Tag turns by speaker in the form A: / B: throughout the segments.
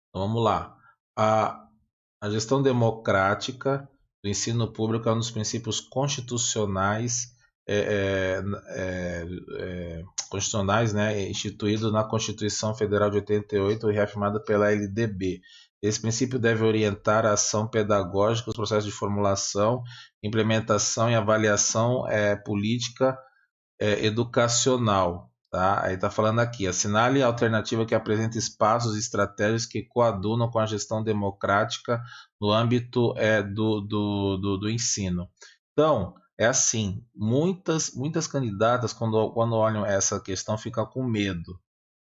A: Então, vamos lá. A, a gestão democrática do ensino público é um dos princípios constitucionais, é, é, constitucionais, né, instituído na Constituição Federal de 88 e reafirmado pela LDB. Esse princípio deve orientar a ação pedagógica, os processos de formulação, implementação e avaliação política educacional. Tá? Aí está falando aqui, assinale a alternativa que apresenta espaços e estratégias que coadunam com a gestão democrática no âmbito do ensino. Então, é assim, muitas candidatas, quando olham essa questão, ficam com medo.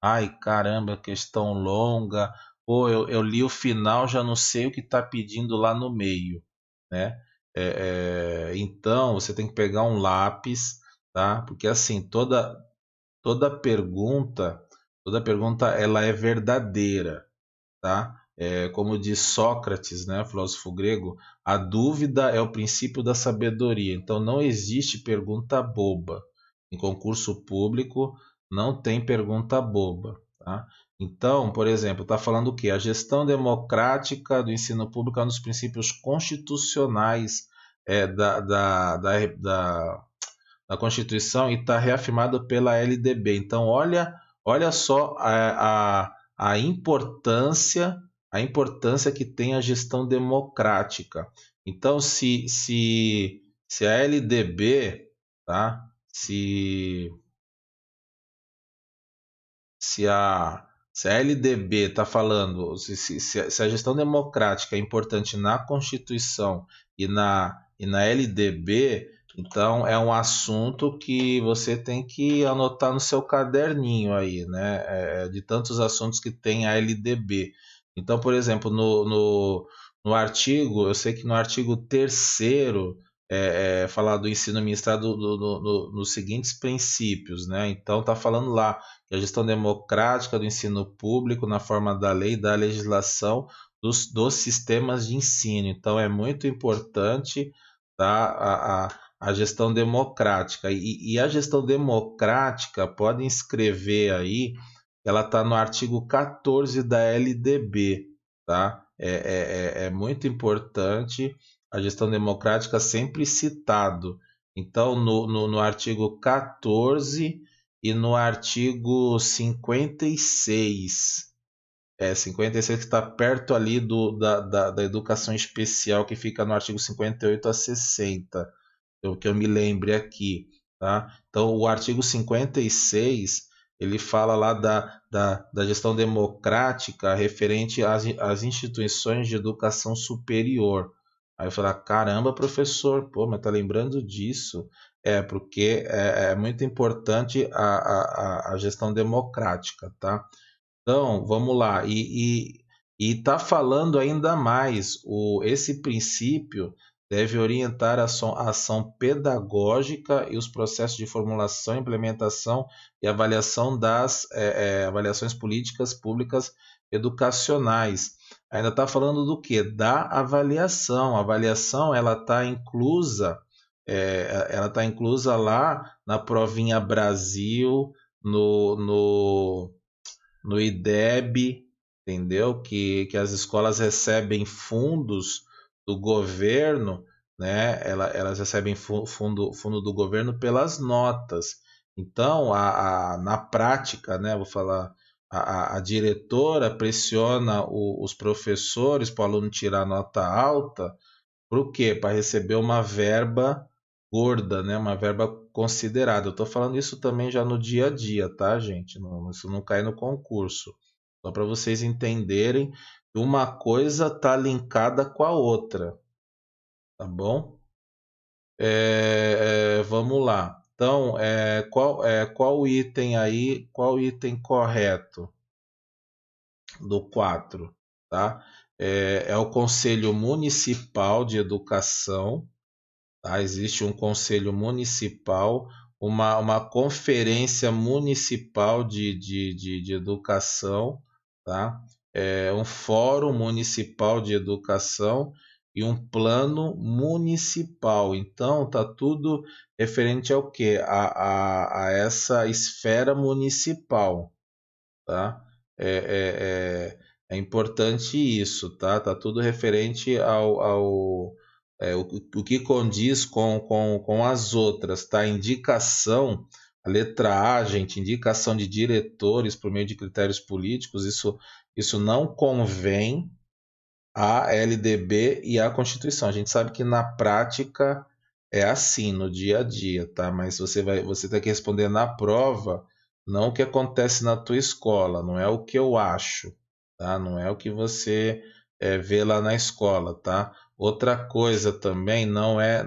A: Ai, caramba, questão longa. Pô, eu li o final, já não sei o que está pedindo lá no meio, né? Então, você tem que pegar um lápis, tá? Porque assim, toda pergunta, toda pergunta ela é verdadeira, tá? Como diz Sócrates, né, filósofo grego, a dúvida é o princípio da sabedoria. Então não existe pergunta boba. Em concurso público não tem pergunta boba, tá? Então, por exemplo, está falando o quê? A gestão democrática do ensino público é um dos princípios constitucionais da Constituição e está reafirmado pela LDB. Então, olha só a importância que tem a gestão democrática. Então, se a LDB, tá? Se a, se a LDB está falando, se a gestão democrática é importante na Constituição e na LDB, então é um assunto que você tem que anotar no seu caderninho aí, né? De tantos assuntos que tem a LDB. Então, por exemplo, no artigo, eu sei que no artigo terceiro falar do ensino ministrado nos seguintes princípios, né? Então, está falando lá que a gestão democrática do ensino público na forma da lei e da legislação dos sistemas de ensino. Então, é muito importante, tá, a gestão democrática. E a gestão democrática, podem escrever aí, ela está no artigo 14 da LDB, tá? É muito importante a gestão democrática sempre citado. Então, no artigo 14 e no artigo 56. 56 que está perto ali da educação especial, que fica no artigo 58 a 60, que eu me lembre aqui. Tá? Então, o artigo 56 ele fala lá da gestão democrática referente às instituições de educação superior. Aí eu falei, caramba, professor, pô, mas tá lembrando disso? Porque é muito importante a gestão democrática, tá? Então, vamos lá. E está falando ainda mais, esse princípio deve orientar a ação pedagógica e os processos de formulação, implementação e avaliação das avaliações políticas públicas educacionais. Ainda está falando do que? Da avaliação. A avaliação ela está inclusa lá na provinha Brasil, no IDEB, entendeu? Que as escolas recebem fundos do governo, né? Elas recebem fundo do governo pelas notas. Então, na prática, né? Vou falar, a diretora pressiona os professores para o aluno tirar nota alta, para o quê? Para receber uma verba gorda, né? Uma verba considerada. Eu estou falando isso também já no dia a dia, tá, gente? Isso não cai no concurso. Só para vocês entenderem que uma coisa está linkada com a outra, tá bom? Vamos lá. Então, qual item aí? Qual item correto do 4, tá? É o Conselho Municipal de Educação. Tá? Existe um conselho municipal, uma conferência municipal de educação, tá? Um fórum municipal de educação e um plano municipal. Então, tá tudo referente ao quê? A essa esfera municipal, tá? É importante isso, tá? Tá tudo referente o que condiz com as outras, tá? Indicação, a letra A, gente, indicação de diretores por meio de critérios políticos, isso não convém à LDB e à Constituição. A gente sabe que na prática é assim, no dia a dia, tá? Mas você tem que responder na prova, não o que acontece na tua escola, não é o que eu acho, tá? Não é o que você vê lá na escola, tá? Outra coisa também não é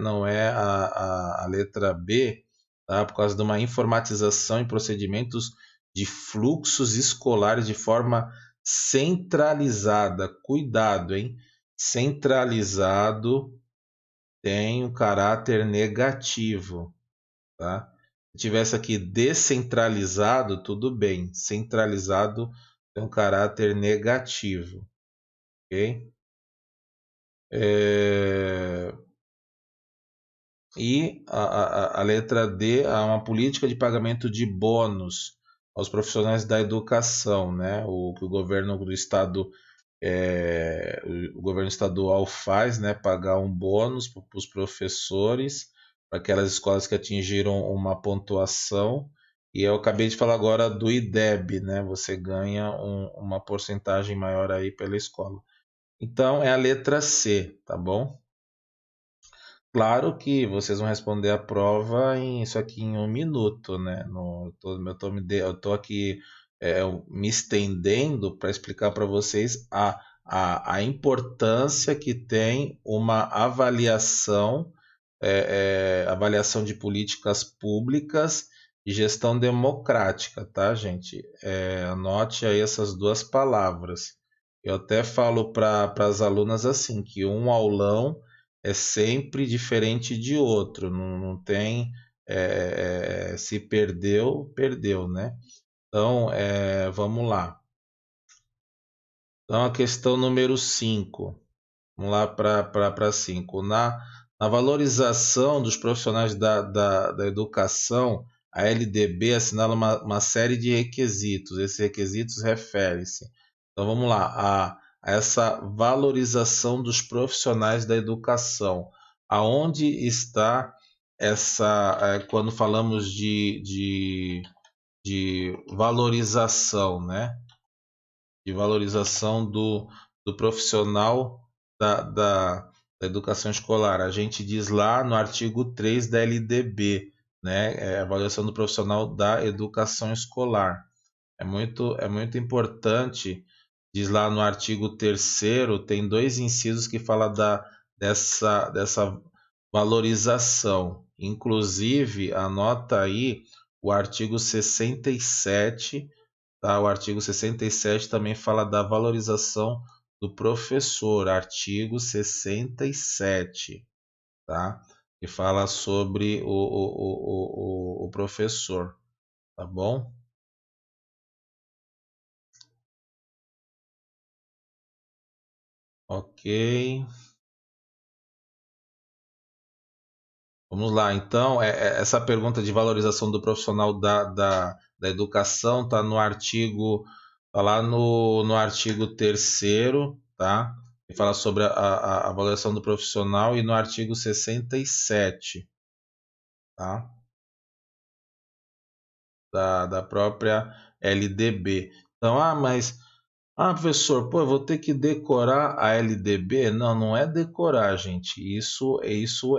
A: a letra B, tá? Por causa de uma informatização em procedimentos de fluxos escolares de forma centralizada. Cuidado, hein? Centralizado tem um caráter negativo, tá? Se tivesse aqui descentralizado, tudo bem. Centralizado tem um caráter negativo, ok? E a letra D é uma política de pagamento de bônus aos profissionais da educação, né? O que o governo do estado, o governo estadual faz, né? Pagar um bônus para os professores, para aquelas escolas que atingiram uma pontuação. E eu acabei de falar agora do IDEB, né? Você ganha uma porcentagem maior aí pela escola. Então é a letra C, tá bom? Claro que vocês vão responder a prova isso aqui em 1 minuto, né? Eu tô aqui me estendendo para explicar para vocês a importância que tem uma avaliação de políticas públicas e gestão democrática, tá, gente? Anote aí essas duas palavras. Eu até falo para as alunas assim, que um aulão é sempre diferente de outro, não tem se perdeu, perdeu, né? Então, vamos lá. Então, a questão número 5. Vamos lá para 5. Na valorização dos profissionais da educação, a LDB assinala uma série de requisitos. Esses requisitos referem-se. Então vamos lá, a essa valorização dos profissionais da educação. Aonde está quando falamos de valorização, né? De valorização do profissional da educação escolar. A gente diz lá no artigo 3 da LDB, né? A avaliação do profissional da educação escolar. É muito importante, diz lá no artigo 3º, tem 2 incisos que fala dessa valorização. Inclusive, anota aí o artigo 67. Tá? O artigo 67 também fala da valorização do professor, artigo 67, tá? Que fala sobre o professor, tá bom? Ok. Vamos lá, então, essa pergunta de valorização do profissional da educação está no artigo, tá lá no artigo 3º, tá? Que fala sobre a valorização do profissional e no artigo 67, tá? Da própria LDB. Então, professor, pô, eu vou ter que decorar a LDB? Não, não é decorar, gente. Isso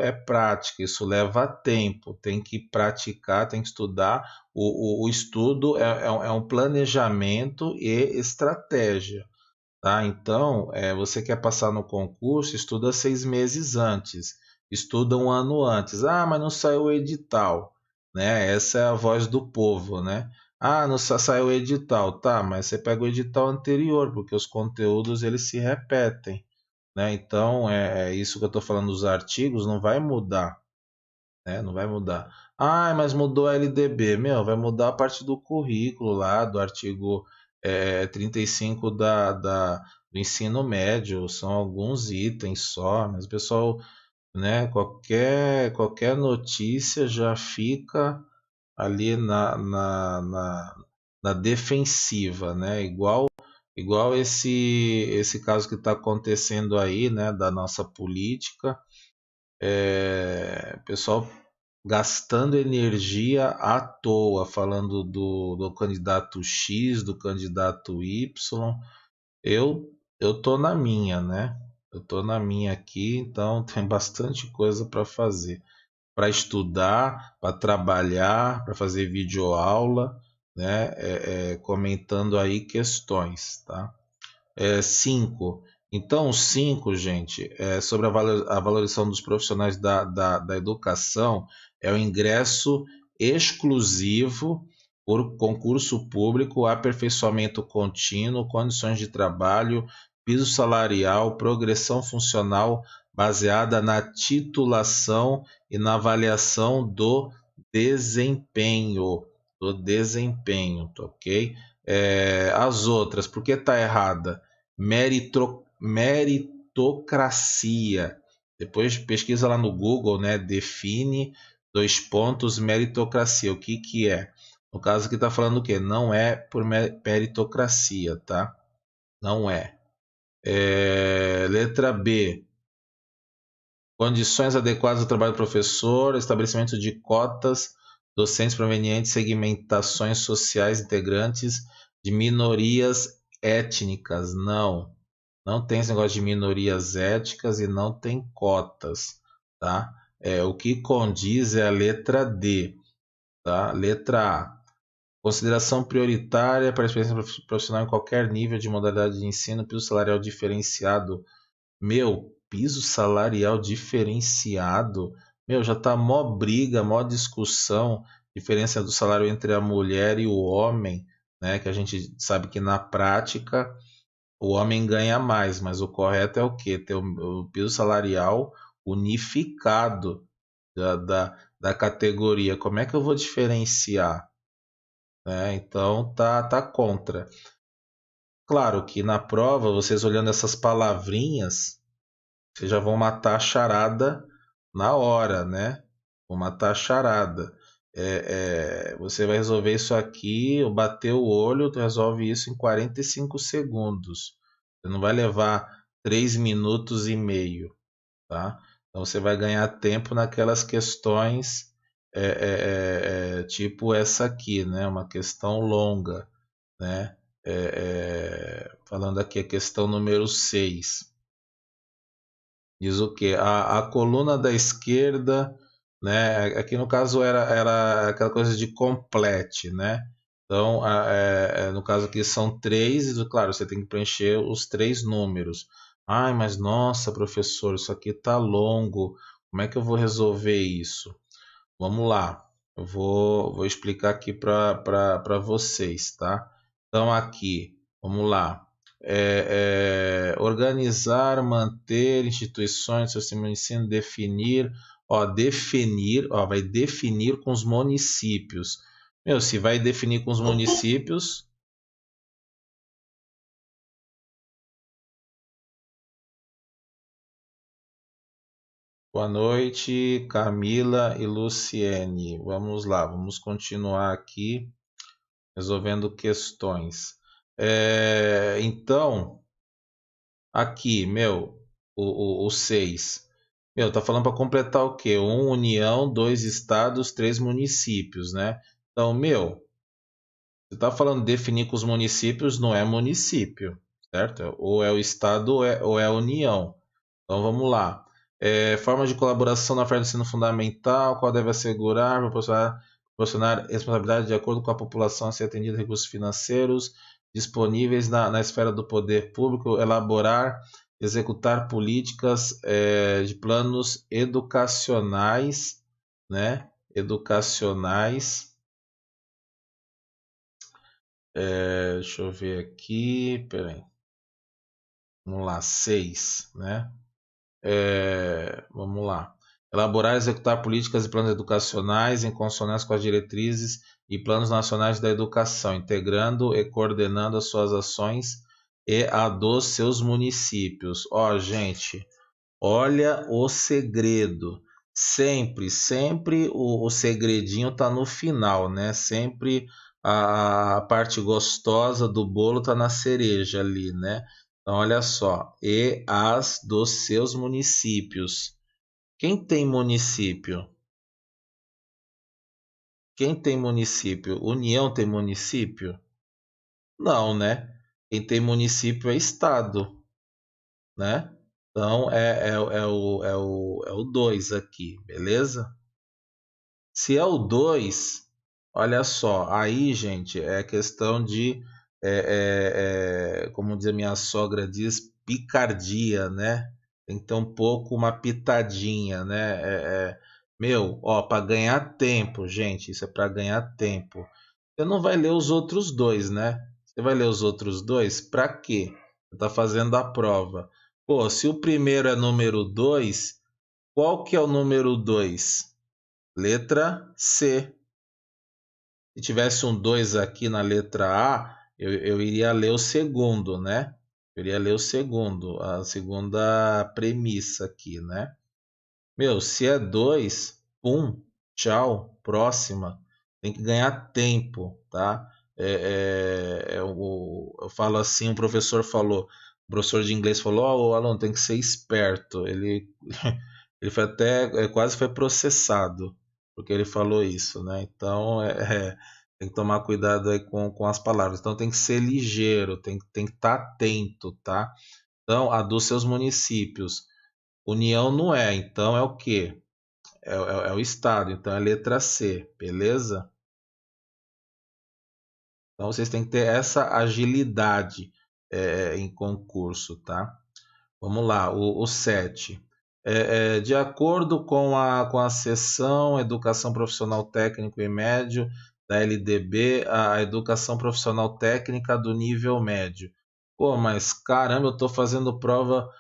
A: é prática, isso leva tempo. Tem que praticar, tem que estudar. O estudo é um planejamento e estratégia, tá? Então, você quer passar no concurso, estuda 6 meses antes, estuda um ano antes. Ah, mas não saiu o edital, né? Essa é a voz do povo, né? Ah, não saiu o edital, tá? Mas você pega o edital anterior, porque os conteúdos eles se repetem, né? Então, é isso que eu estou falando dos artigos, não vai mudar, né? Não vai mudar. Ah, mas mudou a LDB. Meu, vai mudar a parte do currículo lá, do artigo 35 do ensino médio. São alguns itens só, mas o pessoal, né, qualquer notícia já fica ali na defensiva, né? Igual igual esse caso que está acontecendo aí, né, da nossa política, pessoal gastando energia à toa, falando do candidato X, do candidato Y. Eu, eu tô na minha, né? Eu tô na minha aqui, então tem bastante coisa para fazer, para estudar, para trabalhar, para fazer videoaula, né? Comentando aí questões, tá? 5. Então, 5, gente, sobre a valorização dos profissionais da educação, é o ingresso exclusivo por concurso público, aperfeiçoamento contínuo, condições de trabalho, piso salarial, progressão funcional baseada na titulação e na avaliação desempenho, do desempenho, tá ok? As outras, por que está errada? Meritocracia. Depois pesquisa lá no Google, né? Define dois pontos meritocracia. O que que é? No caso aqui está falando o quê? Não é por meritocracia, tá? Não é. Letra B. Condições adequadas ao trabalho do professor, estabelecimento de cotas, docentes provenientes, segmentações sociais integrantes de minorias étnicas. Não. Não tem esse negócio de minorias étnicas e não tem cotas, tá? O que condiz é a letra D, tá? Letra A. Consideração prioritária para a experiência profissional em qualquer nível de modalidade de ensino, piso salarial diferenciado. Meu, piso salarial diferenciado? Meu, já tá mó briga, mó discussão, diferença do salário entre a mulher e o homem, né? Que a gente sabe que na prática o homem ganha mais, mas o correto é o quê? Ter o piso salarial unificado da categoria. Como é que eu vou diferenciar? Então tá contra. Claro que na prova, vocês olhando essas palavrinhas, vocês já vão matar a charada na hora, né? Vão matar a charada. Você vai resolver isso aqui, bater o olho, tu resolve isso em 45 segundos. Você não vai levar 3 minutos e meio, tá? Então você vai ganhar tempo naquelas questões tipo essa aqui, né? Uma questão longa, né? Falando aqui a questão número 6. Diz o quê? A coluna da esquerda, né? Aqui no caso era aquela coisa de complete, né? Então, no caso aqui são três, e claro, você tem que preencher os três números. Ai, mas nossa, professor, isso aqui tá longo. Como é que eu vou resolver isso? Vamos lá. Eu vou explicar aqui para vocês, tá? Então, aqui, vamos lá. Organizar, manter instituições, sistema de ensino, definir, vai definir com os municípios. Meu, se vai definir com os municípios, boa noite, Camila e Luciene. Vamos lá, vamos continuar aqui resolvendo questões. Então, aqui, meu, o 6. Meu, tá falando para completar o quê? União, 2 estados, 3 municípios, né? Então, meu, você tá falando definir com os municípios, não é município, certo? Ou é o estado ou é a união. Então, vamos lá. Forma de colaboração na oferta de ensino fundamental, qual deve assegurar, proporcionar responsabilidade de acordo com a população a ser atendida, recursos financeiros disponíveis na esfera do poder público, elaborar, executar políticas de planos educacionais, né? Educacionais. Deixa eu ver aqui, peraí. Vamos lá, 6, né? Vamos lá. Elaborar e executar políticas e planos educacionais em consonância com as diretrizes e planos nacionais da educação, integrando e coordenando as suas ações e a dos seus municípios. Ó, gente, olha o segredo. Sempre o segredinho tá no final, né? Sempre a parte gostosa do bolo está na cereja ali, né? Então, olha só. E as dos seus municípios. Quem tem município? Quem tem município? União tem município? Não, né? Quem tem município é estado, né? Então é o 2 aqui, beleza? Se é o 2, olha só, aí, gente, é questão de, como diz a minha sogra diz, picardia, né? Tem que ter um pouco uma pitadinha, né? Meu, ó, para ganhar tempo, gente, isso é para ganhar tempo. Você não vai ler os outros dois, né? Você vai ler os outros dois para quê? Você tá fazendo a prova. Pô, se o primeiro é número 2, qual que é o número 2? Letra C. Se tivesse um 2 aqui na letra A, eu iria ler o segundo, né? Eu iria ler o segundo, a segunda premissa aqui, né? Meu, se é 2, pum, tchau, próxima. Tem que ganhar tempo, tá? Eu falo assim, o professor de inglês falou, ó, o aluno tem que ser esperto. Ele foi até, quase foi processado, porque ele falou isso, né? Então, tem que tomar cuidado aí com as palavras. Então, tem que ser ligeiro, tem que estar atento, tá? Então, a dos seus municípios. União não é, então é o quê? É o estado, então é letra C, beleza? Então vocês têm que ter essa agilidade em concurso, tá? Vamos lá, o 7. De acordo com a seção Educação Profissional Técnico e Médio da LDB, a educação profissional técnica do nível médio. Pô, mas caramba, eu estou fazendo prova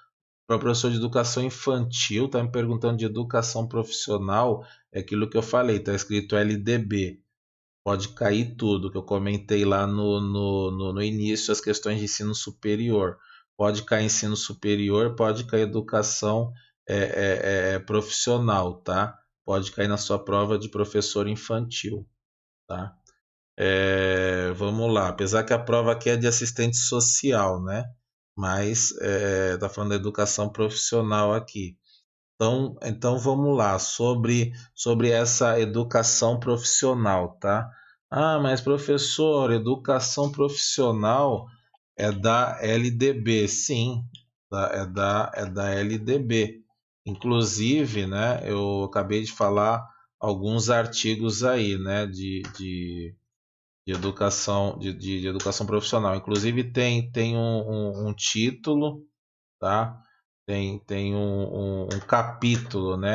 A: para professor de educação infantil, tá me perguntando de educação profissional, é aquilo que eu falei, tá escrito LDB. Pode cair tudo, que eu comentei lá no início, as questões de ensino superior. Pode cair ensino superior, pode cair educação profissional, tá? Pode cair na sua prova de professor infantil, tá? Vamos lá, apesar que a prova aqui é de assistente social, né? Mas tá falando da educação profissional aqui. Então vamos lá, sobre essa educação profissional, tá? Ah, mas professor, educação profissional é da LDB, sim, é da LDB. Inclusive, né, eu acabei de falar alguns artigos aí, né, de educação, de educação profissional. Inclusive tem um título, tá? Tem um capítulo, né?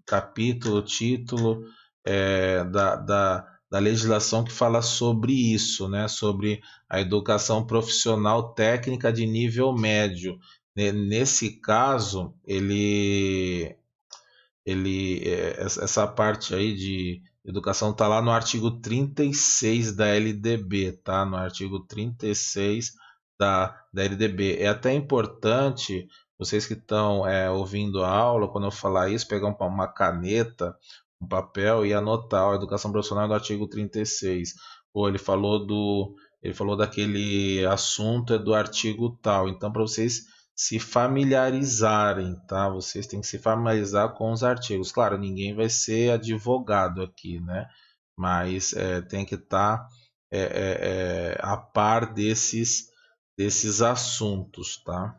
A: Capítulo, título da legislação que fala sobre isso, né? Sobre a educação profissional técnica de nível médio. Nesse caso, essa parte aí de educação está lá no artigo 36 da LDB, tá? No artigo 36 da LDB. É até importante, vocês que estão ouvindo a aula, quando eu falar isso, pegar uma caneta, um papel e anotar a educação profissional do artigo 36. Pô, ele falou daquele assunto é do artigo tal. Então, para vocês se familiarizarem, tá? Vocês têm que se familiarizar com os artigos. Claro, ninguém vai ser advogado aqui, né? Mas tem que estar a par desses assuntos, tá?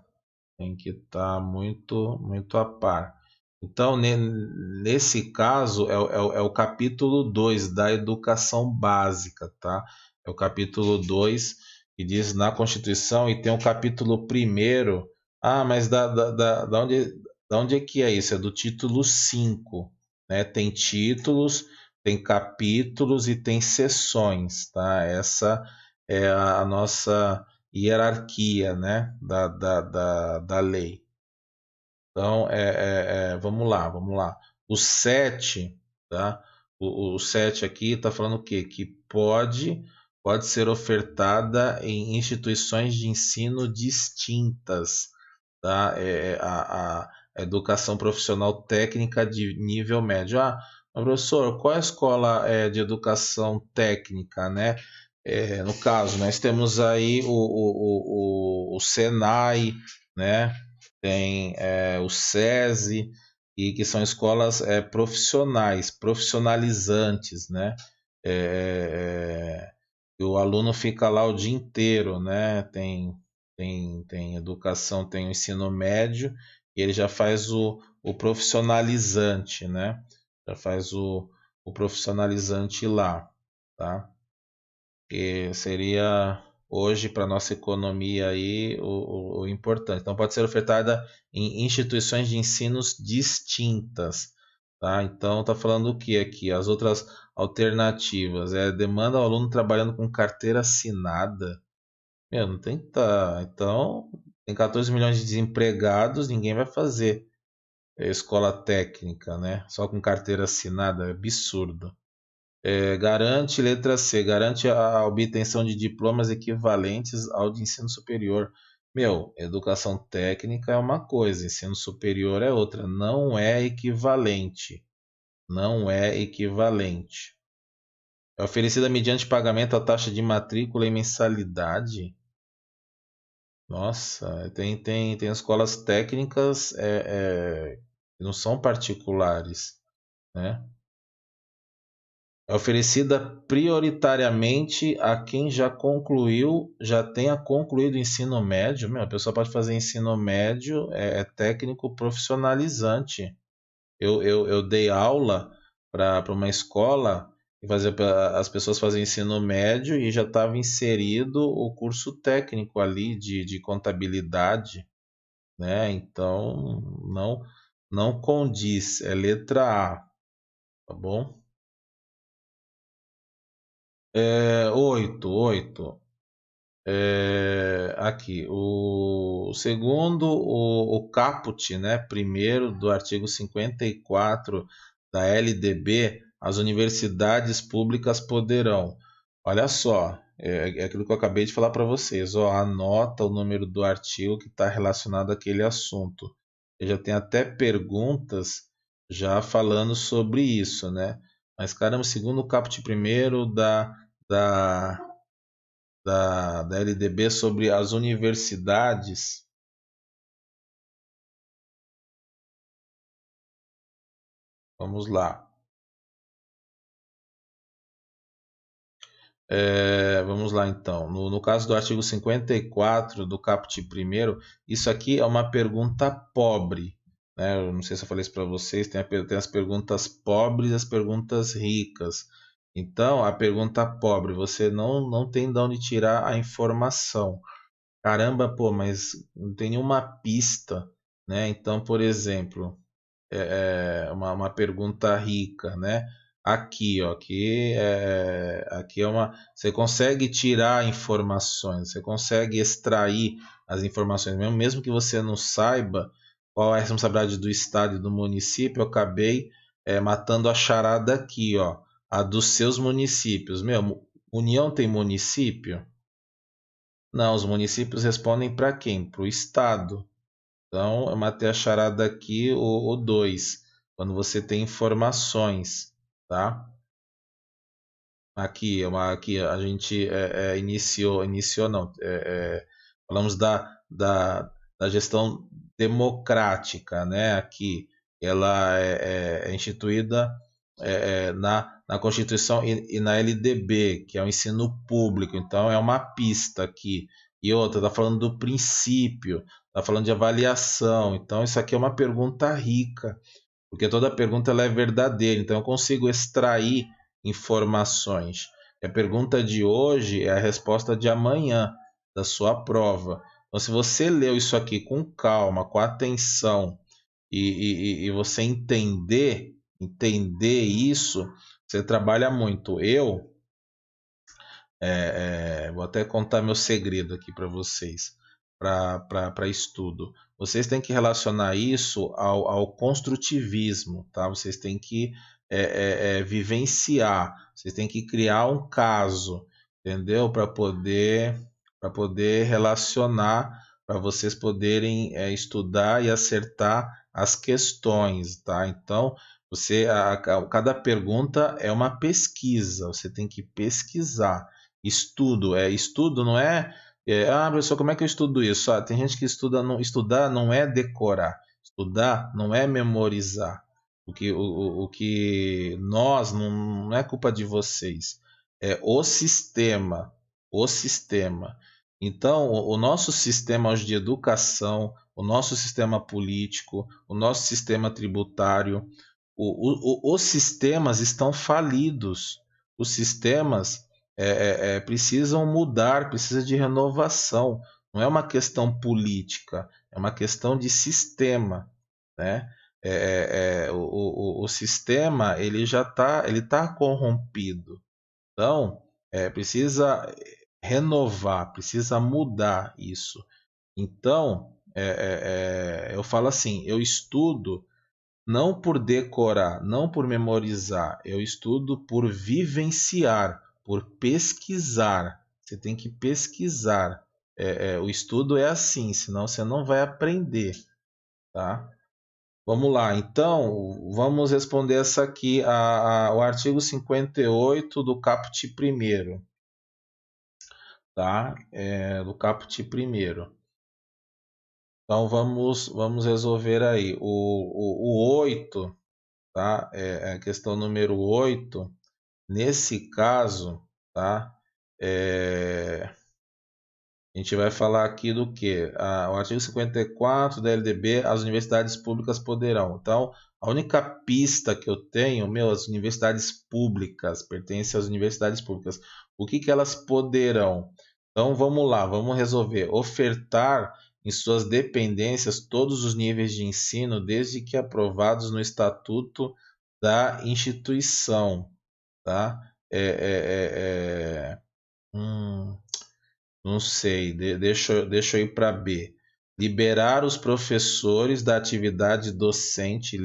A: Tem que estar muito, muito a par. Então, nesse caso, é o capítulo 2 da educação básica, tá? É o capítulo 2 que diz na Constituição e tem o capítulo primeiro. Ah, mas da onde é que é isso? É do título 5, né? Tem títulos, tem capítulos e tem seções, tá? Essa é a nossa hierarquia, né? Da lei. Então, vamos lá, vamos lá. O 7, tá? O 7 aqui está falando o quê? Que pode ser ofertada em instituições de ensino distintas, tá? A educação profissional técnica de nível médio. Ah, professor, qual é a escola de educação técnica, né? No caso, nós temos aí o Senai, né? Tem o SESI, e que são escolas profissionais, profissionalizantes, né? E o aluno fica lá o dia inteiro, né? Tem educação, tem o ensino médio, e ele já faz o profissionalizante, né? Já faz o profissionalizante lá, tá? Que seria hoje para nossa economia aí o importante. Então pode ser ofertada em instituições de ensinos distintas, tá? Então tá falando o que aqui? As outras alternativas demanda ao aluno trabalhando com carteira assinada. Meu, não tem tá. Então tem 14 milhões de desempregados, ninguém vai fazer escola técnica, né? Só com carteira assinada, é absurdo. Garante, letra C, garante a obtenção de diplomas equivalentes ao de ensino superior. Meu, educação técnica é uma coisa, ensino superior é outra. Não é equivalente. Não é equivalente. É oferecida mediante pagamento a taxa de matrícula e mensalidade. Nossa, tem escolas técnicas que não são particulares, né? É oferecida prioritariamente a quem já tenha concluído o ensino médio. Meu, a pessoa pode fazer ensino médio, é técnico profissionalizante. Eu dei aula para uma escola e as pessoas faziam ensino médio e já estava inserido o curso técnico ali de contabilidade, né? Então não condiz, é letra A, tá bom? Oito. Aqui, o segundo, o caput, né, primeiro do artigo 54 da LDB, as universidades públicas poderão. Olha só, é aquilo que eu acabei de falar para vocês. Ó, anota o número do artigo que está relacionado àquele assunto. Eu já tenho até perguntas já falando sobre isso, né? Mas, caramba, segundo o caput primeiro da da LDB sobre as universidades. Vamos lá. Vamos lá então. No caso do artigo 54 do caput primeiro, isso aqui é uma pergunta pobre, né? Eu não sei se eu falei isso para vocês, tem as perguntas pobres e as perguntas ricas. Então, a pergunta pobre, você não tem de onde tirar a informação. Caramba, pô, mas não tem nenhuma pista, né? Então, por exemplo, uma pergunta rica, né? Aqui, ó, aqui é uma. Você consegue tirar informações, você consegue extrair as informações, mesmo que você não saiba qual é a responsabilidade do estado e do município. Eu acabei matando a charada aqui, ó, a dos seus municípios. Meu, União tem município? Não, os municípios respondem para quem? Para o estado. Então, eu matei a charada aqui, o 2, quando você tem informações, tá? Aqui a gente iniciou não, falamos da gestão democrática, né? Aqui, ela é instituída na Constituição e na LDB, que é o ensino público, então é uma pista aqui. E outra, está falando do princípio, está falando de avaliação, então isso aqui é uma pergunta rica, porque toda pergunta ela é verdadeira, então eu consigo extrair informações. A pergunta de hoje é a resposta de amanhã da sua prova. Então, se você leu isso aqui com calma, com atenção e você entender isso, você trabalha muito. Vou até contar meu segredo aqui para vocês, para estudo. Vocês têm que relacionar isso ao construtivismo, tá? Vocês têm que vivenciar, vocês têm que criar um caso, entendeu? Para poder relacionar, para vocês poderem estudar e acertar as questões, tá? Então, cada pergunta é uma pesquisa, você tem que pesquisar. Estudo não professor, como é que eu estudo isso? Tem gente que estudar não é decorar, estudar não é memorizar. O que nós, não é culpa de vocês, é o sistema. Então, o nosso sistema hoje de educação, o nosso sistema político, o nosso sistema tributário, os sistemas estão falidos. Os sistemas precisam mudar, precisa de renovação. Não é uma questão política, é uma questão de sistema, né? O sistema ele já tá corrompido. Então, precisa renovar, precisa mudar isso. Então, eu falo assim, eu estudo não por decorar, não por memorizar, eu estudo por vivenciar, por pesquisar. Você tem que pesquisar. O estudo é assim, senão você não vai aprender, tá? Vamos lá, então, vamos responder essa aqui, o artigo 58 do caput primeiro, tá? Do caput primeiro. Então, vamos resolver aí. O 8, tá? A questão número 8, nesse caso, tá? A gente vai falar aqui do que? O artigo 54 da LDB, as universidades públicas poderão. Então, a única pista que eu tenho, as universidades públicas, pertencem às universidades públicas. O que elas poderão? Então, vamos lá, vamos resolver. Ofertar em suas dependências todos os níveis de ensino, desde que aprovados no estatuto da instituição, tá? Não sei, deixa eu ir para B. Liberar os professores da atividade docente,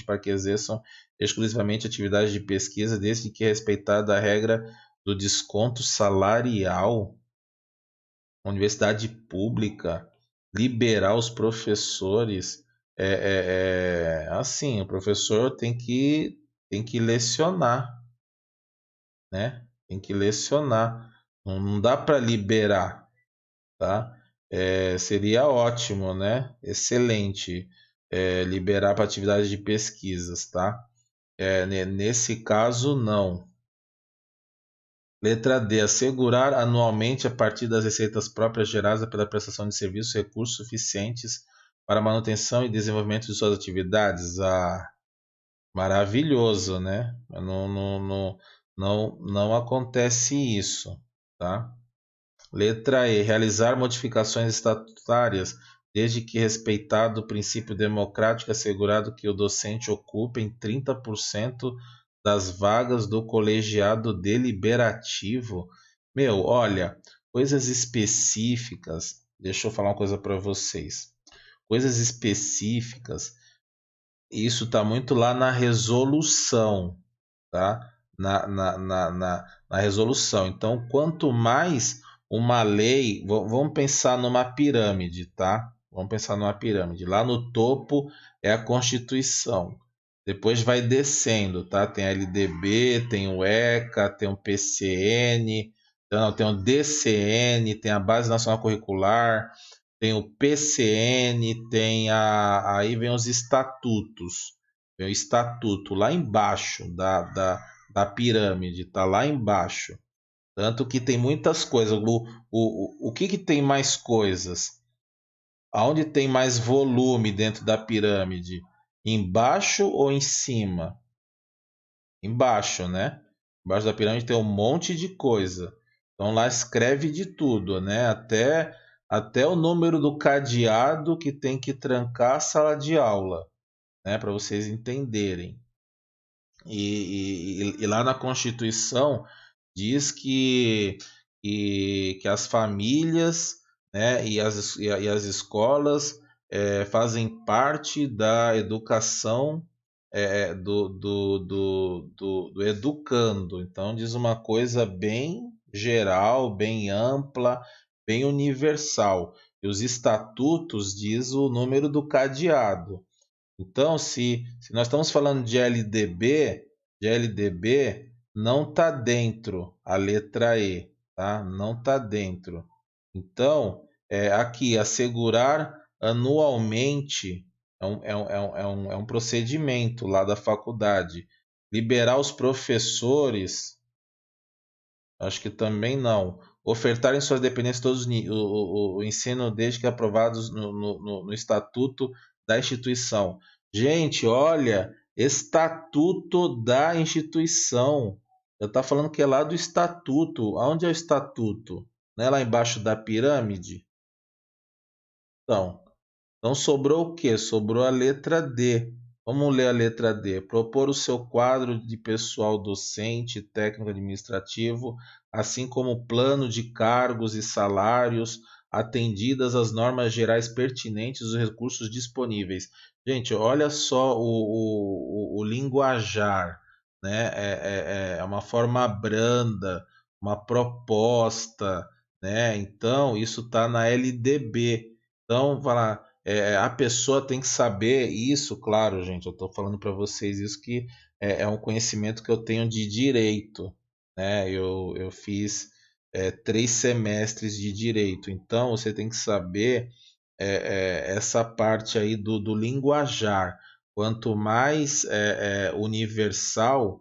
A: para que exerçam exclusivamente atividade de pesquisa, desde que respeitada a regra do desconto salarial. Universidade pública, liberar os professores. Assim, o professor tem que lecionar, né? Tem que lecionar. Não dá para liberar, tá? Seria ótimo, né? Excelente, liberar para atividades de pesquisas, tá? Nesse caso, não. Letra D. Assegurar anualmente, a partir das receitas próprias geradas pela prestação de serviços, recursos suficientes para a manutenção e desenvolvimento de suas atividades. Maravilhoso, né? Não acontece isso, tá? Letra E. Realizar modificações estatutárias, desde que respeitado o princípio democrático, assegurado que o docente ocupe em 30% das vagas do colegiado deliberativo. Olha, coisas específicas. Deixa eu falar uma coisa para vocês. Coisas específicas, isso está muito lá na resolução, tá? Na resolução. Então, quanto mais uma lei, vamos pensar numa pirâmide, tá? Vamos pensar numa pirâmide. Lá no topo é a Constituição. Depois vai descendo, tá? Tem a LDB, tem o ECA, tem o PCN, tem o DCN, tem a Base Nacional Curricular, tem o PCN, aí vem os estatutos. Vem o estatuto lá embaixo da pirâmide, tá lá embaixo. Tanto que tem muitas coisas. O que tem mais coisas? Aonde tem mais volume dentro da pirâmide? Embaixo ou em cima? Embaixo, né? Embaixo da pirâmide tem um monte de coisa. Então lá escreve de tudo, né? Até o número do cadeado que tem que trancar a sala de aula, né? Para vocês entenderem. E lá na Constituição diz que as famílias, né, e as escolas fazem parte da educação do educando. Então diz uma coisa bem geral, bem ampla, bem universal. E os estatutos diz o número do cadeado. Então, se nós estamos falando de LDB, não está dentro a letra E, tá? Não está dentro. Então, aqui, assegurar anualmente é um procedimento lá da faculdade. Liberar os professores, acho que também não. Ofertar em suas dependências todos o ensino desde que aprovados no estatuto da instituição. Gente, olha, estatuto da instituição. Eu tá falando que é lá do estatuto. Aonde é o estatuto? Não é lá embaixo da pirâmide? Então, então sobrou o quê? Sobrou a letra D. Vamos ler a letra D. Propor o seu quadro de pessoal docente, técnico administrativo, assim como plano de cargos e salários, atendidas as normas gerais pertinentes dos recursos disponíveis. Gente, olha só o linguajar, né? É uma forma branda, uma proposta, né? Então, isso está na LDB. Então, vai lá, a pessoa tem que saber isso, claro, gente. Eu estou falando para vocês isso que é um conhecimento que eu tenho de direito, né? Eu fiz 3 semestres de direito, então você tem que saber essa parte aí do linguajar. Quanto mais universal,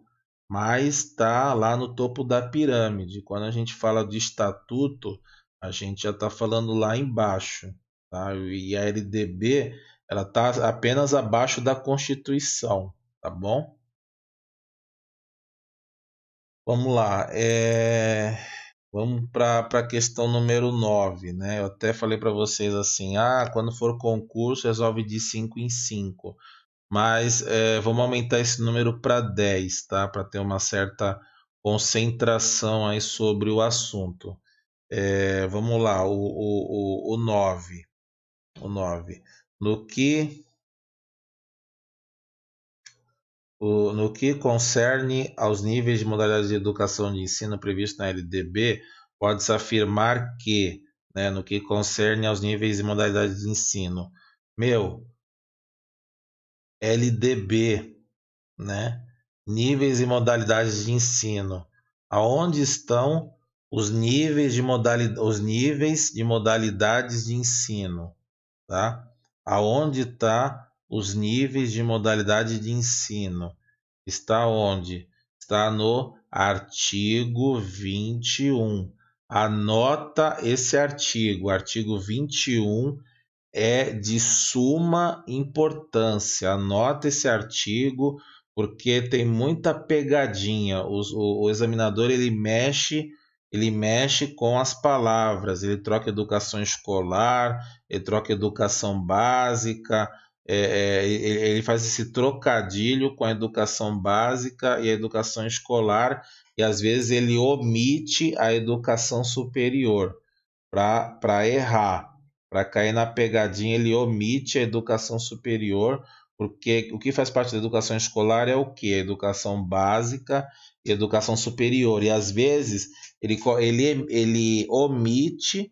A: mais está lá no topo da pirâmide. Quando a gente fala de estatuto, a gente já está falando lá embaixo, tá? E a LDB, ela está apenas abaixo da Constituição, tá bom? Vamos lá. Vamos para a questão número 9, né? Eu até falei para vocês assim, quando for concurso, resolve de 5 em 5. Mas vamos aumentar esse número para 10, tá? Para ter uma certa concentração aí sobre o assunto. Vamos lá, o 9. O 9. No que no que concerne aos níveis de modalidade de educação de ensino previsto na LDB, pode-se afirmar que, né, no que concerne aos níveis e modalidades de ensino, meu, LDB, né, níveis e modalidades de ensino, aonde estão os níveis de modalidades de ensino, tá? Aonde está os níveis de modalidade de ensino? Está onde? Está no artigo 21. Anota esse artigo. O artigo 21 é de suma importância. Anota esse artigo porque tem muita pegadinha. O examinador ele mexe com as palavras. Ele troca educação escolar, ele troca educação básica. Ele faz esse trocadilho com a educação básica e a educação escolar, e às vezes ele omite a educação superior para errar, para cair na pegadinha, ele omite a educação superior, porque o que faz parte da educação escolar é o que? A educação básica e educação superior. E às vezes ele omite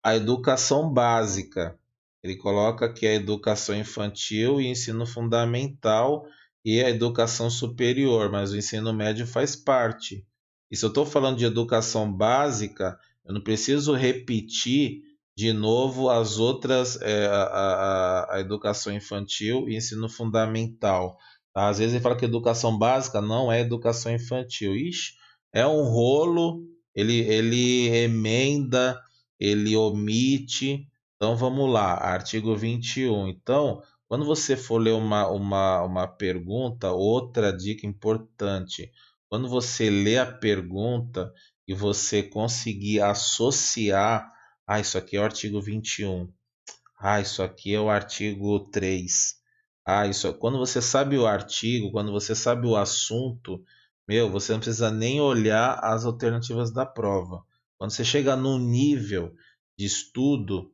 A: a educação básica. Ele coloca que é a educação infantil e ensino fundamental e a educação superior, mas o ensino médio faz parte. E se eu estou falando de educação básica, eu não preciso repetir de novo as outras, a educação infantil e ensino fundamental. Tá? Às vezes ele fala que educação básica não é educação infantil. Ixi, é um rolo, ele emenda, ele omite. Então vamos lá, artigo 21. Então, quando você for ler uma pergunta, outra dica importante, quando você lê a pergunta e você conseguir associar, isso aqui é o artigo 21. Isso aqui é o artigo 3. Quando você sabe o artigo, quando você sabe o assunto, meu, você não precisa nem olhar as alternativas da prova. Quando você chega num nível de estudo,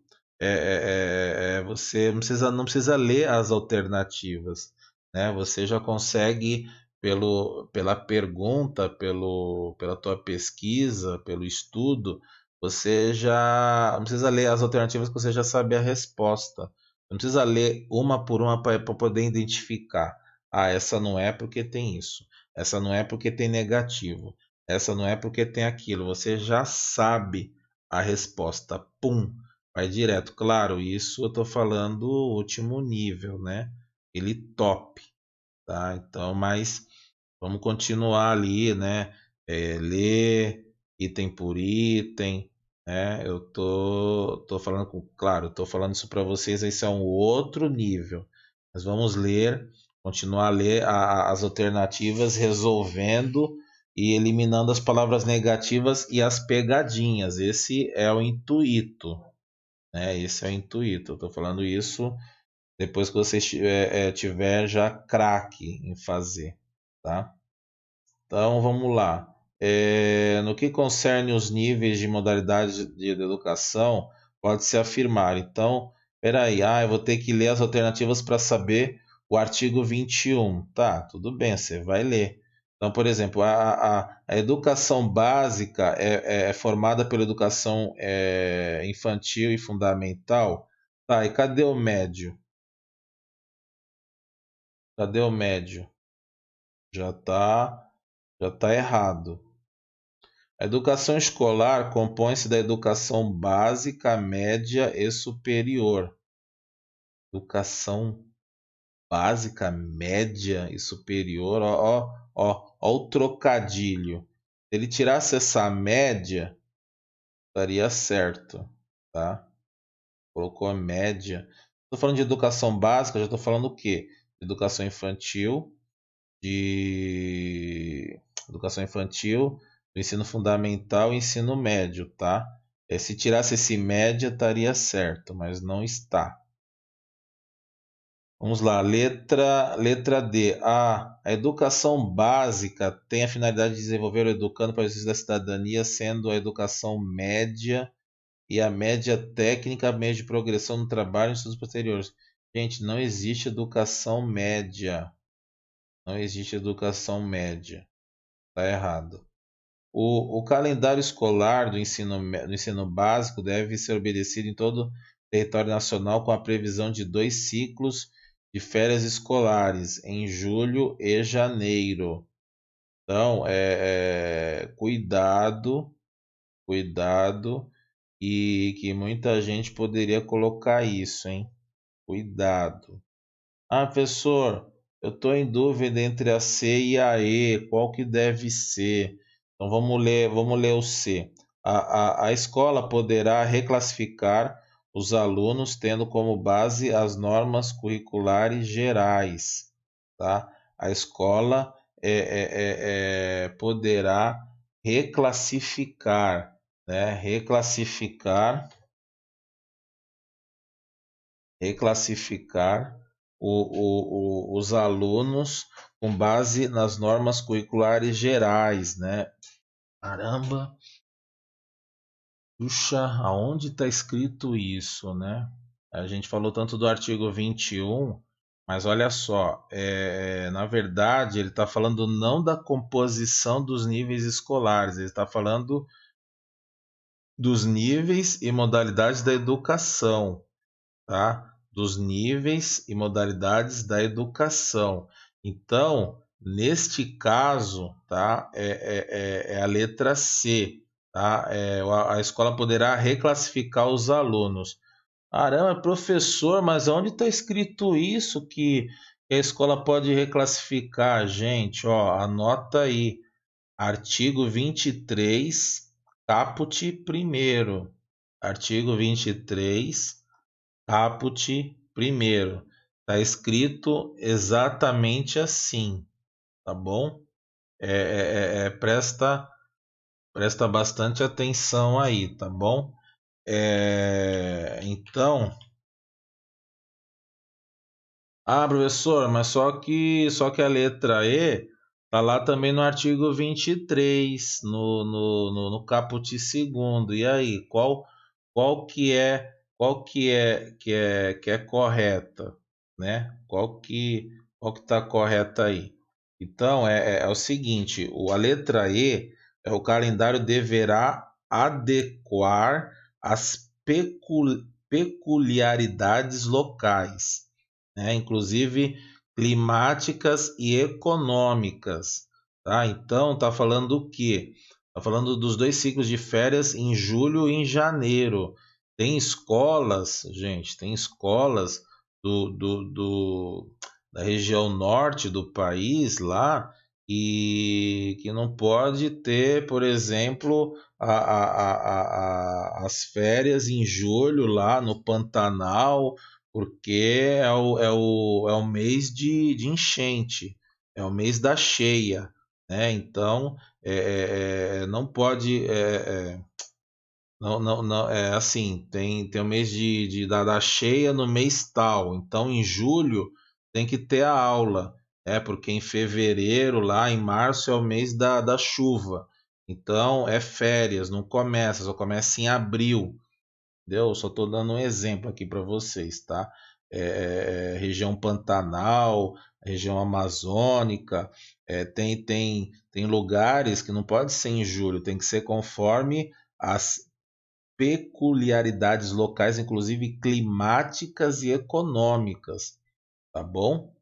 A: você não precisa ler as alternativas, né? Você já consegue pela pergunta, pela tua pesquisa, pelo estudo, você já não precisa ler as alternativas que você já sabe a resposta. Não precisa ler uma por uma para poder identificar. Essa não é porque tem isso. essa não é porque tem negativo, essa não é porque tem aquilo. Você já sabe a resposta. Pum, vai direto. Claro, isso eu estou falando último nível, né? Ele top, tá? Então, mas vamos continuar ali, né? Ler item por item, né? Eu tô falando claro, tô falando isso para vocês, esse é um outro nível. Mas vamos ler, continuar a ler as alternativas, resolvendo e eliminando as palavras negativas e as pegadinhas. Esse é o intuito, né? Esse é o intuito. Eu tô falando isso depois que você tiver já craque em fazer, tá? Então vamos lá. No que concerne os níveis de modalidade de educação, pode-se afirmar. Então, peraí, eu vou ter que ler as alternativas para saber o artigo 21. Tá, tudo bem, você vai ler. Então, por exemplo, a educação básica é formada pela educação infantil e fundamental. Tá, e cadê o médio? Cadê o médio? Já já tá errado. A educação escolar compõe-se da educação básica, média e superior. Educação básica, média e superior. Ó o trocadilho. Se ele tirasse essa média, estaria certo, tá? Colocou a média. Estou falando de educação básica, já estou falando o quê? Educação infantil, de educação infantil, do ensino fundamental e ensino médio, tá? Se tirasse esse média, estaria certo, mas não está. Vamos lá, letra D. A educação básica tem a finalidade de desenvolver o educando para o exercício da cidadania, sendo a educação média e a média técnica meio de progressão no trabalho e nos estudos posteriores. Gente, não existe educação média. Não existe educação média. Está errado. O calendário escolar do ensino básico deve ser obedecido em todo o território nacional com a previsão de 2 ciclos de férias escolares, em julho e janeiro. Então, cuidado, e que muita gente poderia colocar isso, hein? Cuidado. Professor, eu estou em dúvida entre a C e a E, qual que deve ser? Então vamos ler o C. A escola poderá reclassificar os alunos tendo como base as normas curriculares gerais, tá? A escola poderá reclassificar, né? Reclassificar os alunos com base nas normas curriculares gerais, né? Caramba, puxa, aonde está escrito isso, né? A gente falou tanto do artigo 21, mas olha só, na verdade ele está falando não da composição dos níveis escolares, ele está falando dos níveis e modalidades da educação, tá? Dos níveis e modalidades da educação. Então, neste caso, tá? É a letra C, tá? A escola poderá reclassificar os alunos. Caramba, professor, mas onde está escrito isso que a escola pode reclassificar? Gente, ó, anota aí. Artigo 23, caput primeiro. Artigo 23, caput primeiro. Está escrito exatamente assim, tá bom? Presta bastante atenção aí, tá bom? Então, professor, mas só que a letra E tá lá também no artigo 23, no caput segundo. E aí, qual que é correta, né? Qual que tá correta aí? Então é o seguinte, a letra E é o calendário deverá adequar as peculiaridades locais, né? Inclusive climáticas e econômicas, tá? Então, tá falando do quê? Tá falando dos 2 ciclos de férias em julho e em janeiro. Tem escolas, gente, tem escolas da região norte do país lá e que não pode ter, por exemplo, as férias em julho lá no Pantanal, porque é o mês de enchente, é o mês da cheia, né? Então, não pode, não, não, não, é assim, tem o mês da cheia no mês tal, então em julho tem que ter a aula, porque em fevereiro, lá em março, é o mês da chuva, então é férias, não começa, só começa em abril, entendeu? Só estou dando um exemplo aqui para vocês, tá? Região Pantanal, região amazônica, tem lugares que não pode ser em julho, tem que ser conforme as peculiaridades locais, inclusive climáticas e econômicas, tá bom?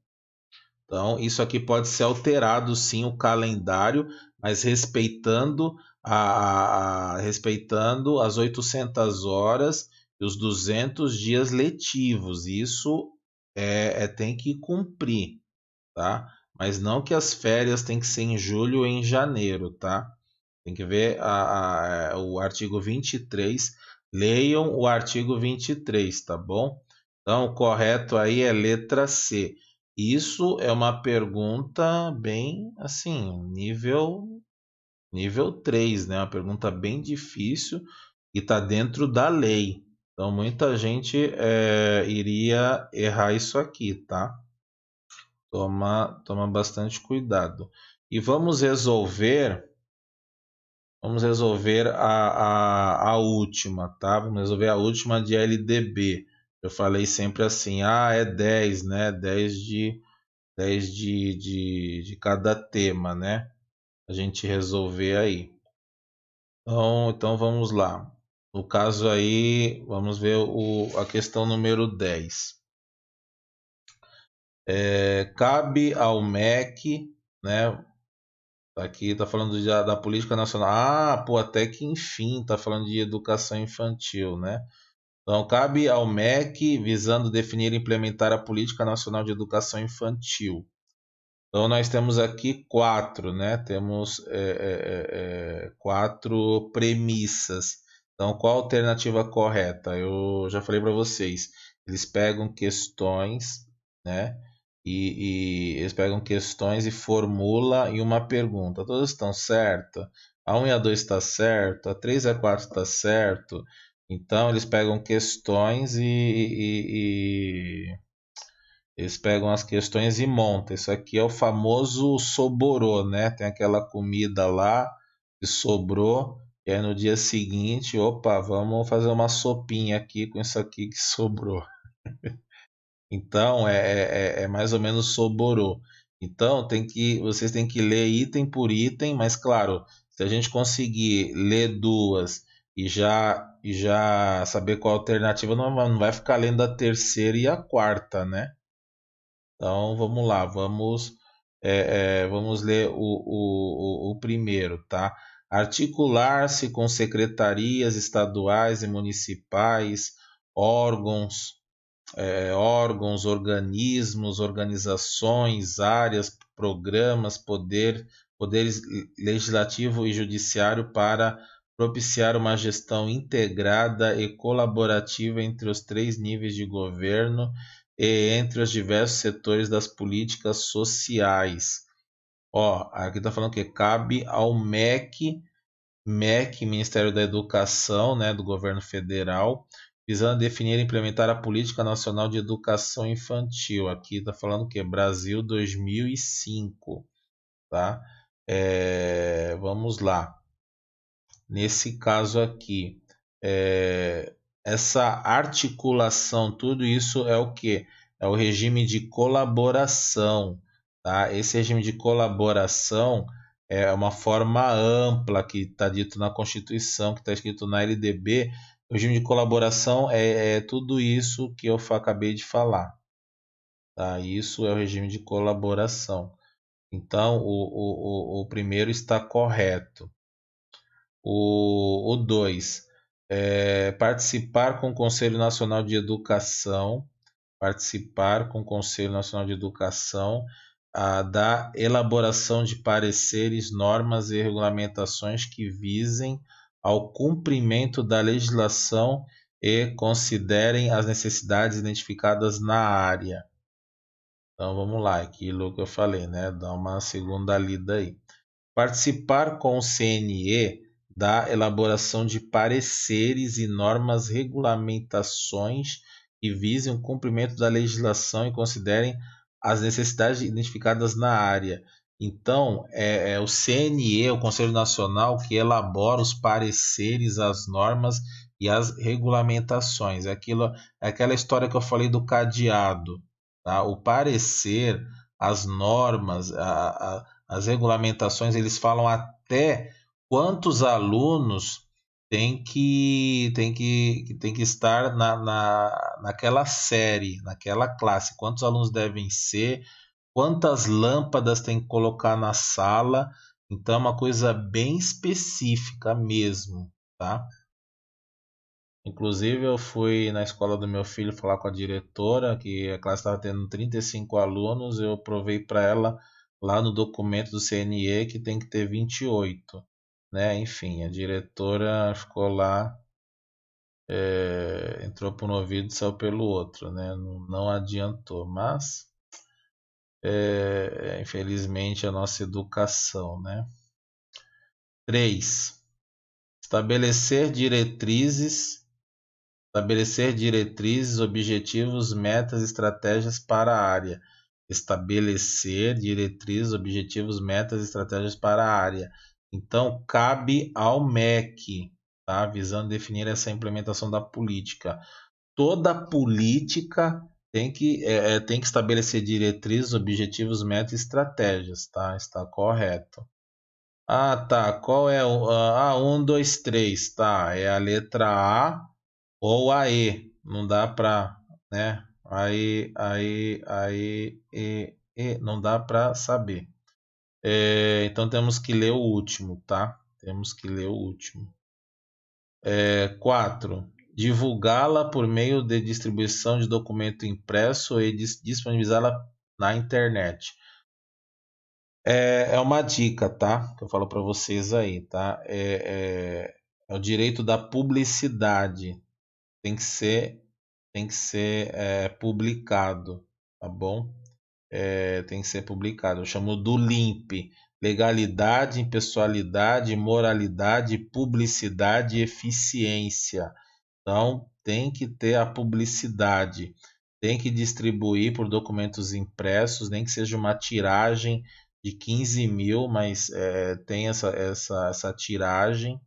A: Então, isso aqui pode ser alterado, sim, o calendário, mas respeitando as 800 horas e os 200 dias letivos. Isso tem que cumprir, tá? Mas não que as férias têm que ser em julho ou em janeiro, tá? Tem que ver o artigo 23. Leiam o artigo 23, tá bom? Então, o correto aí é letra C. Isso é uma pergunta bem, assim, nível 3, né? Uma pergunta bem difícil e está dentro da lei. Então, muita gente iria errar isso aqui, tá? Toma bastante cuidado. E vamos resolver a última, tá? Vamos resolver a última de LDB. Eu falei sempre assim, é 10, né? 10 de cada tema, né? A gente resolver aí. Então vamos lá. No caso aí, vamos ver a questão número 10. Cabe ao MEC, né? Aqui está falando da política nacional. Pô, até que enfim, está falando de educação infantil, né? Então, cabe ao MEC, visando definir e implementar a Política Nacional de Educação Infantil. Então, nós temos aqui 4, né? Temos 4 premissas. Então, qual a alternativa correta? Eu já falei para vocês. Eles pegam questões, né? E eles pegam questões e formula em uma pergunta. Todas estão certas? A 1 e a 2 está certo? A 3 e a 4 está certo? Então, eles pegam questões eles pegam as questões e montam. Isso aqui é o famoso soborô, né? Tem aquela comida lá que sobrou, e aí no dia seguinte, opa, vamos fazer uma sopinha aqui com isso aqui que sobrou. Então é mais ou menos soborô. Então vocês têm que ler item por item, mas claro, se a gente conseguir ler duas e já saber qual a alternativa, não vai ficar lendo a terceira e a quarta, né? Então vamos lá, vamos ler o primeiro, tá? Articular-se com secretarias estaduais e municipais, órgãos, organismos, organizações, áreas, programas, poderes legislativo e judiciário para propiciar uma gestão integrada e colaborativa entre os 3 níveis de governo e entre os diversos setores das políticas sociais. Aqui está falando que cabe ao MEC, Ministério da Educação, né, do Governo Federal, visando definir e implementar a Política Nacional de Educação Infantil. Aqui está falando que Brasil 2005, tá? Vamos lá. Nesse caso aqui, essa articulação, tudo isso é o que? É o regime de colaboração, tá? Esse regime de colaboração é uma forma ampla que está dito na Constituição, que está escrito na LDB. O regime de colaboração é tudo isso que eu acabei de falar, tá? Isso é o regime de colaboração. Então, o primeiro está correto. O 2, participar com o Conselho Nacional de Educação, participar com o Conselho Nacional de Educação da elaboração de pareceres, normas e regulamentações que visem ao cumprimento da legislação e considerem as necessidades identificadas na área. Então vamos lá, aquilo que eu falei, né? Dá uma segunda lida aí. Participar com o CNE da elaboração de pareceres e normas, regulamentações que visem o cumprimento da legislação e considerem as necessidades identificadas na área. Então, é o CNE, o Conselho Nacional, que elabora os pareceres, as normas e as regulamentações. É aquela história que eu falei do cadeado, tá? O parecer, as normas, as regulamentações, eles falam até quantos alunos tem que estar naquela série, naquela classe, quantos alunos devem ser, quantas lâmpadas tem que colocar na sala. Então é uma coisa bem específica mesmo, tá? Inclusive eu fui na escola do meu filho falar com a diretora, que a classe estava tendo 35 alunos, eu provei para ela lá no documento do CNE que tem que ter 28, né? Enfim, a diretora ficou lá, entrou por um ouvido e saiu pelo outro, né? Não adiantou, mas infelizmente a nossa educação, né? 3. Estabelecer diretrizes, objetivos, metas, estratégias para a área. Estabelecer diretrizes, objetivos, metas, estratégias para a área. Então, cabe ao MEC, tá? Visando definir essa implementação da política. Toda política tem que estabelecer diretrizes, objetivos, metas e estratégias, tá? Está correto. Ah, tá. Qual é o. 1, 2, 3, tá? É a letra A ou a E. Não dá para, né? Não dá para saber. Então temos que ler o último, tá? Temos que ler o último. 4. Divulgá-la por meio de distribuição de documento impresso e disponibilizá-la na internet. É uma dica, tá? Que eu falo para vocês aí, tá? É o direito da publicidade. Tem que ser publicado, tá bom? Tem que ser publicado. Eu chamo do LIMP: legalidade, impessoalidade, moralidade, publicidade e eficiência. Então, tem que ter a publicidade, tem que distribuir por documentos impressos, nem que seja uma tiragem de 15 mil, mas tem essa tiragem,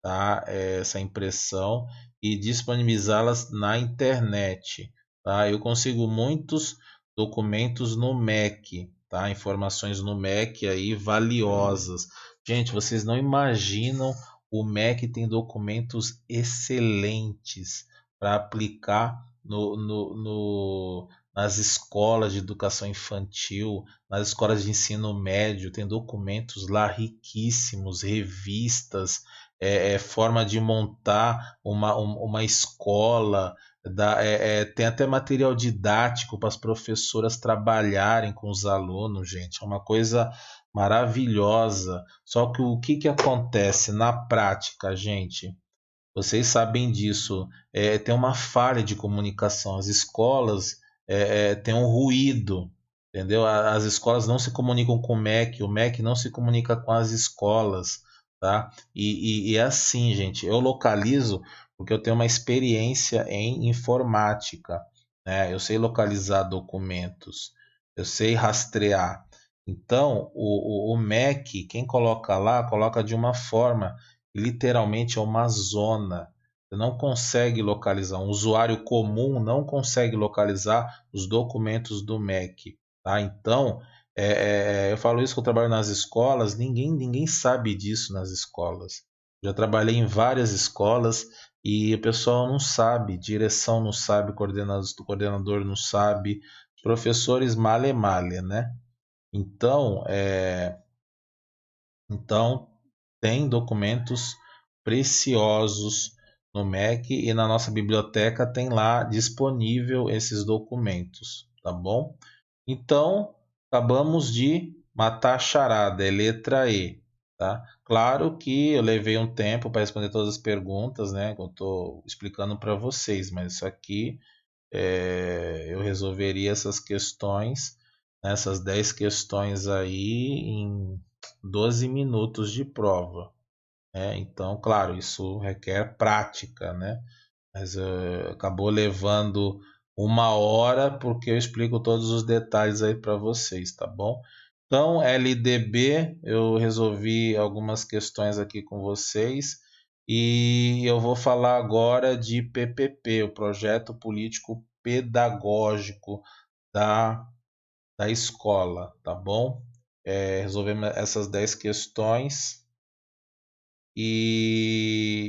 A: tá? Essa impressão, e disponibilizá-las na internet, tá? Eu consigo muitos documentos no MEC, tá? Informações no MEC aí valiosas. Gente, vocês não imaginam, o MEC tem documentos excelentes para aplicar nas escolas de educação infantil, nas escolas de ensino médio. Tem documentos lá riquíssimos, revistas, forma de montar uma escola, tem até material didático para as professoras trabalharem com os alunos, gente. É uma coisa maravilhosa. Só que o que acontece na prática, gente? Vocês sabem disso. Tem uma falha de comunicação. As escolas têm um ruído, entendeu? As escolas não se comunicam com o MEC não se comunica com as escolas, tá? E é assim, gente. Eu localizo porque eu tenho uma experiência em informática, né? Eu sei localizar documentos, eu sei rastrear. Então, o MEC, quem coloca lá, coloca de uma forma, literalmente é uma zona. Você não consegue localizar. Um usuário comum não consegue localizar os documentos do MEC, tá? Então, eu falo isso que eu trabalho nas escolas. Ninguém sabe disso nas escolas. Já trabalhei em várias escolas e o pessoal não sabe, direção não sabe, coordenador não sabe, os professores male, né? Então, tem documentos preciosos no MEC e na nossa biblioteca tem lá disponível esses documentos, tá bom? Então, acabamos de matar a charada, é letra E, tá? Claro que eu levei um tempo para responder todas as perguntas, né? Que eu estou explicando para vocês, mas isso aqui eu resolveria essas questões, né, essas 10 questões aí em 12 minutos de prova, né? Então, claro, isso requer prática, né? Mas acabou levando uma hora porque eu explico todos os detalhes aí para vocês, tá bom? Então, LDB, eu resolvi algumas questões aqui com vocês e eu vou falar agora de PPP, o Projeto Político Pedagógico da, da escola, tá bom? Resolvemos essas 10 questões e